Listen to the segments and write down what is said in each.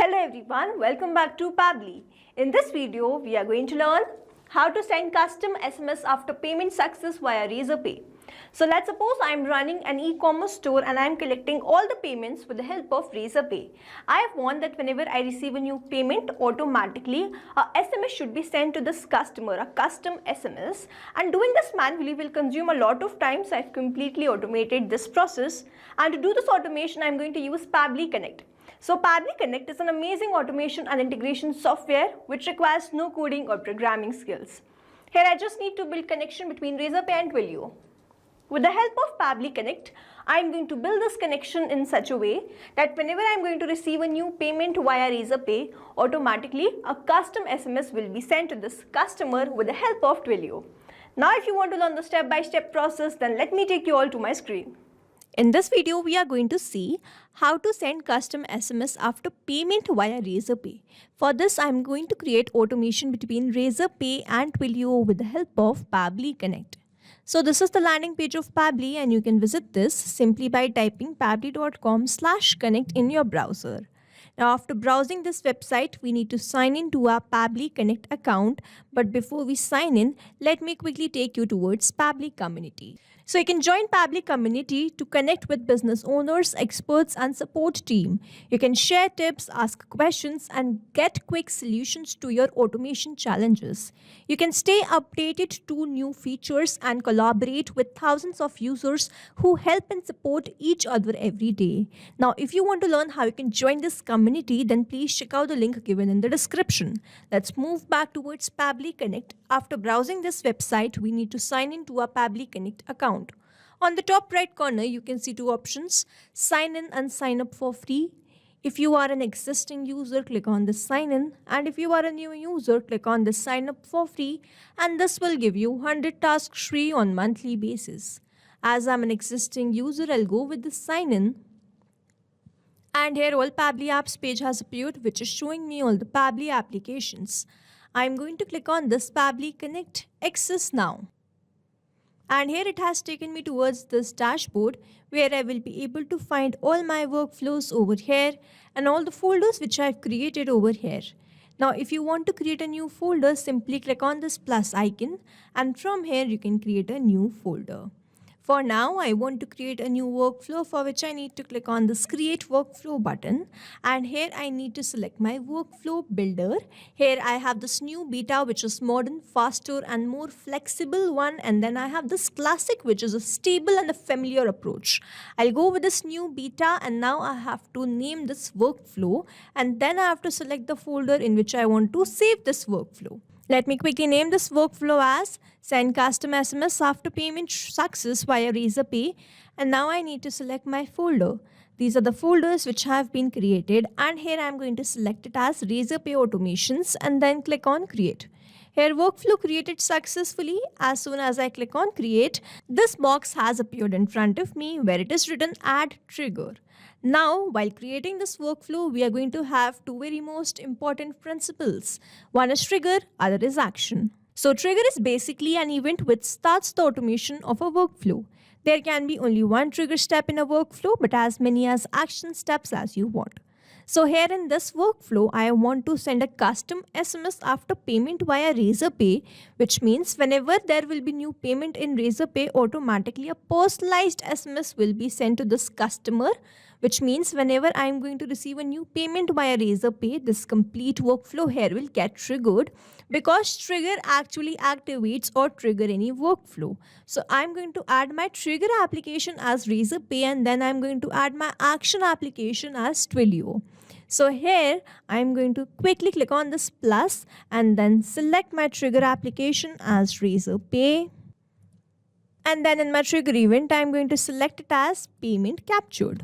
Hello everyone, welcome back to Pabbly. In this video, we are going to learn how to send custom SMS after payment success via Razorpay. So let's suppose I am running an e-commerce store and I am collecting all the payments with the help of Razorpay. I have warned that whenever I receive a new payment, automatically a SMS should be sent to this customer, a custom SMS, and doing this manually will consume a lot of time, so I've completely automated this process. And to do this automation, I'm going to use Pabbly Connect. So Pabbly Connect is an amazing automation and integration software which requires no coding or programming skills. Here I just need to build connection between Razorpay and Twilio. With the help of Pabbly Connect, I am going to build this connection in such a way that whenever I am going to receive a new payment via Razorpay, automatically a custom SMS will be sent to this customer with the help of Twilio. Now if you want to learn the step-by-step process, then let me take you all to my screen. In this video, we are going to see how to send custom SMS after payment via Razorpay. For this, I am going to create automation between Razorpay and Twilio with the help of Pabbly Connect. So this is the landing page of Pabbly, and you can visit this simply by typing pabbly.com/connect in your browser. Now after browsing this website, we need to sign in to our Pabbly Connect account. But before we sign in, let me quickly take you towards Pabbly Community. So you can join Pabbly Community to connect with business owners, experts and support team. You can share tips, ask questions and get quick solutions to your automation challenges. You can stay updated to new features and collaborate with thousands of users who help and support each other every day. Now, if you want to learn how you can join this community, then please check out the link given in the description. Let's move back towards Pabbly Connect. After browsing this website, we need to sign in to our Pabbly Connect account. On the top right corner, you can see two options: sign in and sign up for free. If you are an existing user, click on the sign in, and if you are a new user, click on the sign up for free, and this will give you 100 tasks free on monthly basis. As I'm an existing user, I'll go with the sign in. And here all Pabbly apps page has appeared, which is showing me all the Pabbly applications. I'm going to click on this Pabbly Connect Access Now. And here it has taken me towards this dashboard where I will be able to find all my workflows over here and all the folders which I've created over here. Now if you want to create a new folder, simply click on this plus icon, and from here you can create a new folder. For now, I want to create a new workflow, for which I need to click on this Create Workflow button. And here I need to select my workflow builder. Here I have this new beta, which is modern, faster and more flexible one. And then I have this classic, which is a stable and a familiar approach. I'll go with this new beta, and now I have to name this workflow. And then I have to select the folder in which I want to save this workflow. Let me quickly name this workflow as Send Custom SMS After Payment Success via Razorpay. And now I need to select my folder. These are the folders which have been created, and here I am going to select it as Razorpay Automations and then click on Create. Here workflow created successfully. As soon as I click on Create, this box has appeared in front of me where it is written Add Trigger. Now, while creating this workflow, we are going to have two very most important principles. One is trigger, other is action. So trigger is basically an event which starts the automation of a workflow. There can be only one trigger step in a workflow, but as many as action steps as you want. So here in this workflow, I want to send a custom SMS after payment via Razorpay, which means whenever there will be new payment in Razorpay, automatically a personalized SMS will be sent to this customer, which means whenever I am going to receive a new payment via Razorpay, this complete workflow here will get triggered, because trigger actually activates or trigger any workflow. So I'm going to add my trigger application as Razorpay, and then I'm going to add my action application as Twilio. So here I'm going to quickly click on this plus and then select my trigger application as Razorpay. And then in my trigger event, I'm going to select it as payment captured.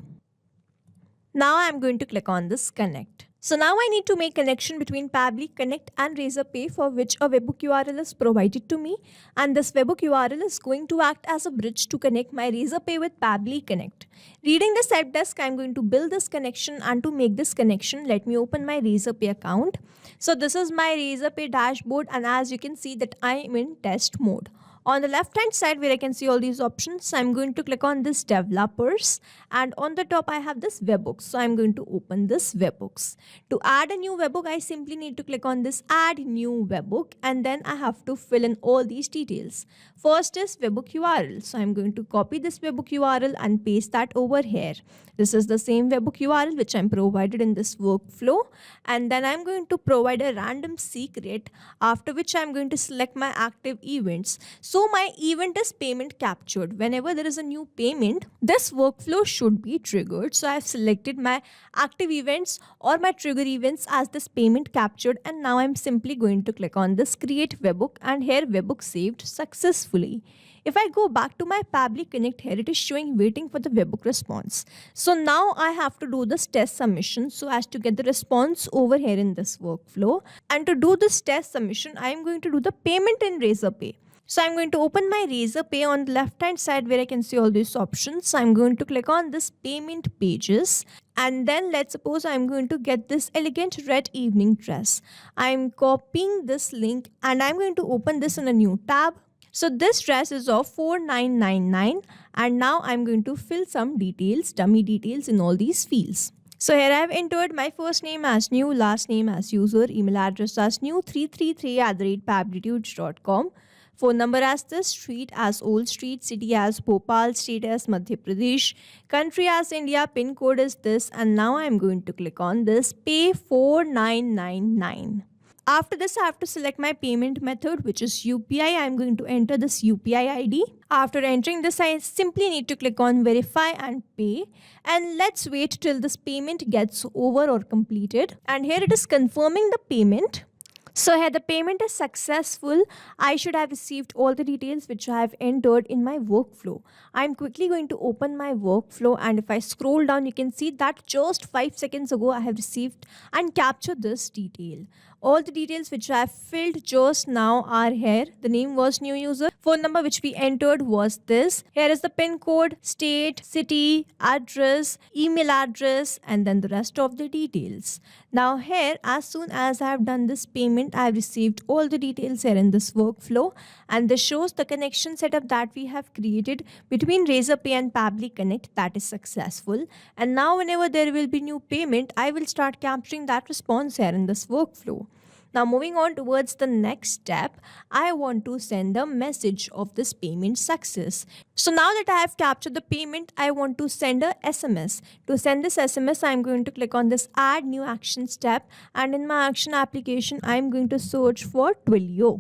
Now I'm going to click on this connect. So now I need to make connection between Pabbly Connect and Razorpay, for which a webhook URL is provided to me, and this webhook URL is going to act as a bridge to connect my Razorpay with Pabbly Connect. Reading this help desk, I'm going to build this connection, and to make this connection, let me open my Razorpay account. So this is my Razorpay dashboard, and as you can see that I am in test mode. On the left hand side where I can see all these options, I'm going to click on this developers, and on the top I have this webhooks. So I'm going to open this webhooks. To add a new webhook, I simply need to click on this add new webhook, and then I have to fill in all these details. First is webhook URL. So I'm going to copy this webhook URL and paste that over here. This is the same webhook URL which I'm provided in this workflow, and then I'm going to provide a random secret, after which I'm going to select my active events. So my event is payment captured. Whenever there is a new payment, this workflow should be triggered. So I've selected my active events or my trigger events as this payment captured, and now I'm simply going to click on this create webhook, and here webhook saved successfully. If I go back to my Pabbly Connect, here it is showing waiting for the webhook response. So now I have to do this test submission so as to get the response over here in this workflow. And to do this test submission, I am going to do the payment in Razorpay. So I'm going to open my Razorpay on the left hand side where I can see all these options. So I'm going to click on this payment pages, and then let's suppose I'm going to get this elegant red evening dress. I'm copying this link and I'm going to open this in a new tab. So this dress is of 4999, and now I'm going to fill some details, dummy details in all these fields. So here I have entered my first name as new, last name as user, email address as new 333@pabblytudes.com, phone number as this, street as Old Street, city as Bhopal, state as Madhya Pradesh, country as India, pin code is this, and now I'm going to click on this pay 4999. After this, I have to select my payment method, which is UPI. I'm going to enter this UPI ID. After entering this, I simply need to click on verify and pay. And let's wait till this payment gets over or completed. And here it is confirming the payment. So here the payment is successful. I should have received all the details which I have entered in my workflow. I'm quickly going to open my workflow, and if I scroll down, you can see that just 5 seconds ago I have received and captured this detail. All the details which I have filled just now are here. The name was new user. Phone number which we entered was this. Here is the pin code, state, city, address, email address, and then the rest of the details. Now here, as soon as I have done this payment, I have received all the details here in this workflow, and this shows the connection setup that we have created between Razorpay and Pabbly Connect, that is successful. And now whenever there will be new payment, I will start capturing that response here in this workflow. Now moving on towards the next step, I want to send a message of this payment success. So now that I have captured the payment, I want to send a SMS. To send this SMS, I am going to click on this add new action step, and in my action application, I am going to search for Twilio.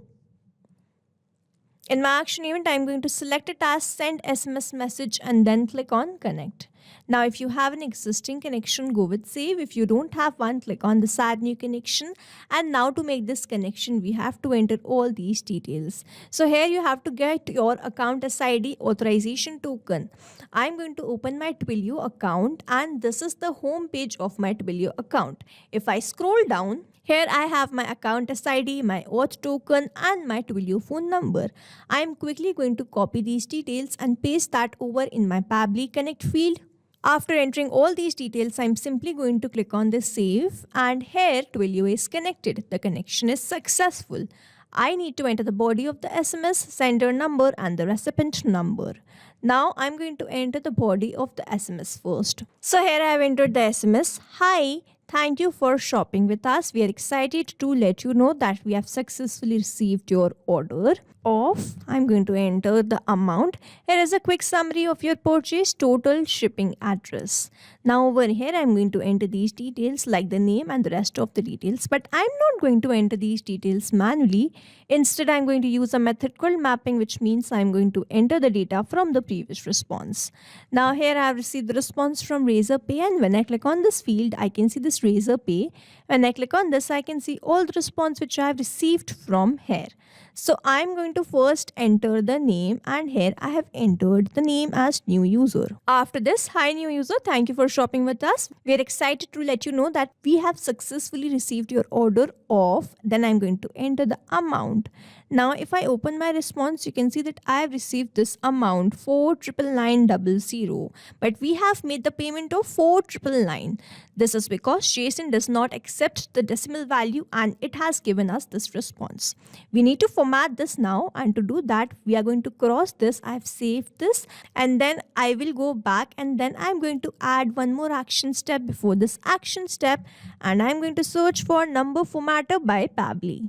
In my action event, I am going to select it as send SMS message and then click on connect. Now, if you have an existing connection, go with save. If you don't have one, click on this add new connection. And now to make this connection, we have to enter all these details. So here you have to get your account SID authorization token. I'm going to open my Twilio account, and this is the home page of my Twilio account. If I scroll down, here I have my account SID, my auth token, and my Twilio phone number. I am quickly going to copy these details and paste that over in my Pabbly Connect field. After entering all these details, I'm simply going to click on this save, and here Twilio is connected. The connection is successful. I need to enter the body of the SMS, sender number, and the recipient number. Now I'm going to enter the body of the SMS first. So here I have entered the SMS. Hi. Thank you for shopping with us. We are excited to let you know that we have successfully received your order of, I'm going to enter the amount. Here is a quick summary of your purchase, total, shipping address. Now over here, I'm going to enter these details like the name and the rest of the details, but I'm not going to enter these details manually. Instead, I'm going to use a method called mapping, which means I'm going to enter the data from the previous response. Now here I have received the response from Razorpay, and when I click on this field, I can see this Razorpay. When I click on this, I can see all the response which I have received from here. So I'm going to first enter the name, and here I have entered the name as new user. After this, hi new user, thank you for shopping with us. We are excited to let you know that we have successfully received your order of, then I'm going to enter the amount. Now if I open my response, you can see that I have received this amount 4,999,00, but we have made the payment of 4,999. This is because Jason does not accept the decimal value and it has given us this response. We need to format this now, and to do that we are going to cross this. I have saved this and then I will go back, and then I'm going to add one more action step before this action step, and I'm going to search for number formatter by Pabbly.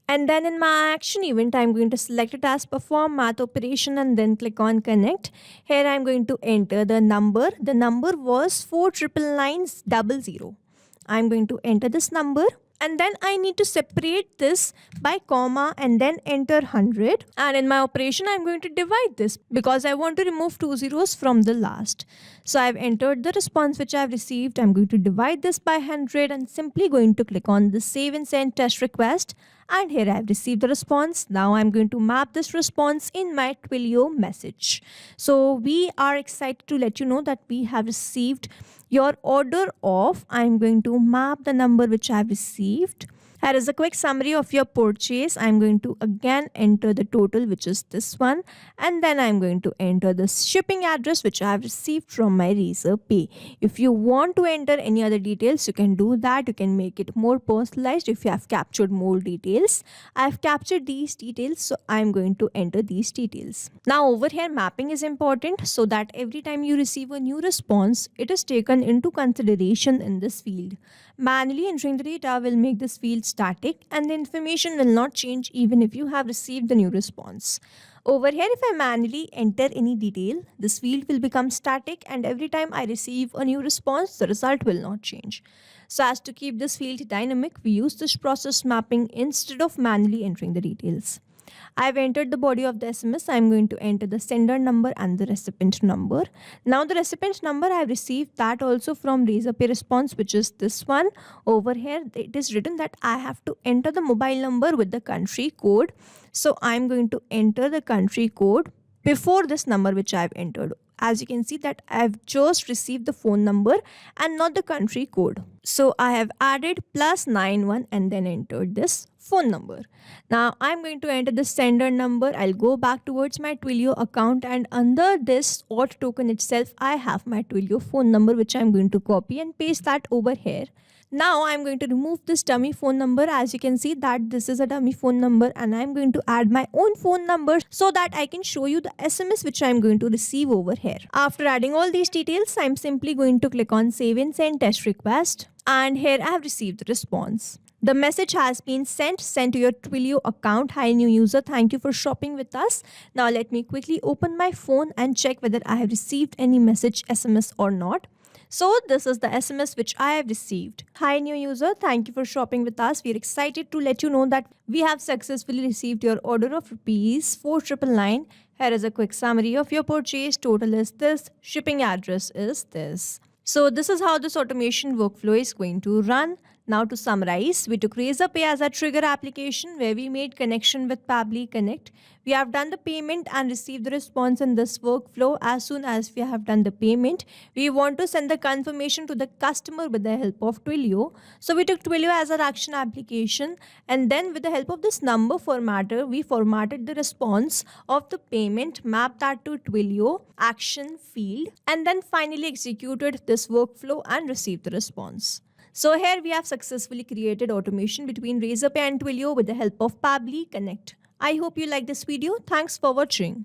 And then in my action event, I'm going to select it as perform math operation and then click on connect. Here I'm going to enter the number. The number was 4,999,00. I'm going to enter this number. And then I need to separate this by comma and then enter 100. And in my operation, I'm going to divide this because I want to remove 2 zeros from the last. So I've entered the response which I've received. I'm going to divide this by 100 and simply going to click on the save and send test request. And here I've received the response. Now I'm going to map this response in my Twilio message. So we are excited to let you know that we have received your order of, I'm going to map the number which I've received. Here is a quick summary of your purchase. I'm going to again enter the total, which is this one, and then I'm going to enter the shipping address which I have received from my Razorpay. If you want to enter any other details, you can do that. You can make it more personalized if you have captured more details. I have captured these details, so I'm going to enter these details. Now over here, mapping is important so that every time you receive a new response, it is taken into consideration in this field. Manually entering the data will make this field static and the information will not change even if you have received the new response. Over here, if I manually enter any detail, this field will become static, and every time I receive a new response, the result will not change. So as to keep this field dynamic, we use this process mapping instead of manually entering the details. I have entered the body of the SMS. I am going to enter the sender number and the recipient number. Now the recipient number I have received that also from Razorpay response, which is this one. Over here it is written that I have to enter the mobile number with the country code. So I am going to enter the country code before this number which I have entered. As you can see that I have just received the phone number and not the country code. So I have added +91 and then entered this phone number. Now I'm going to enter the sender number. I'll go back towards my Twilio account, and under this auth token itself, I have my Twilio phone number which I'm going to copy and paste that over here. Now I'm going to remove this dummy phone number. As you can see that this is a dummy phone number, and I'm going to add my own phone number so that I can show you the SMS which I'm going to receive over here. After adding all these details, I'm simply going to click on save and send test request, and here I have received the response. The message has been sent to your Twilio account. Hi new user, thank you for shopping with us. Now let me quickly open my phone and check whether I have received any message SMS or not. So this is the SMS which I have received. Hi new user, thank you for shopping with us. We are excited to let you know that we have successfully received your order of rupees 4,999. Here is a quick summary of your purchase. Total is this. Shipping address is this. So this is how this automation workflow is going to run. Now to summarize, we took Razorpay as a trigger application where we made connection with Pabbly Connect. We have done the payment and received the response in this workflow. As soon as we have done the payment, we want to send the confirmation to the customer with the help of Twilio. So we took Twilio as our action application, and then with the help of this number formatter, we formatted the response of the payment, mapped that to Twilio action field, and then finally executed this workflow and received the response. So here we have successfully created automation between Razorpay and Twilio with the help of Pabbly Connect. I hope you like this video. Thanks for watching.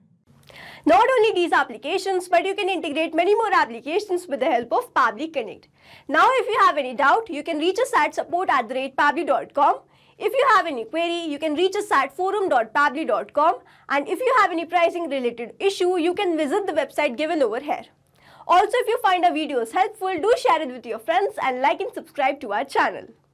Not only these applications, but you can integrate many more applications with the help of Pabbly Connect. Now if you have any doubt, you can reach us at support@pabbly.com. If you have any query, you can reach us at forum.pabbly.com. And if you have any pricing related issue, you can visit the website given over here. Also, if you find our videos helpful, do share it with your friends and like and subscribe to our channel.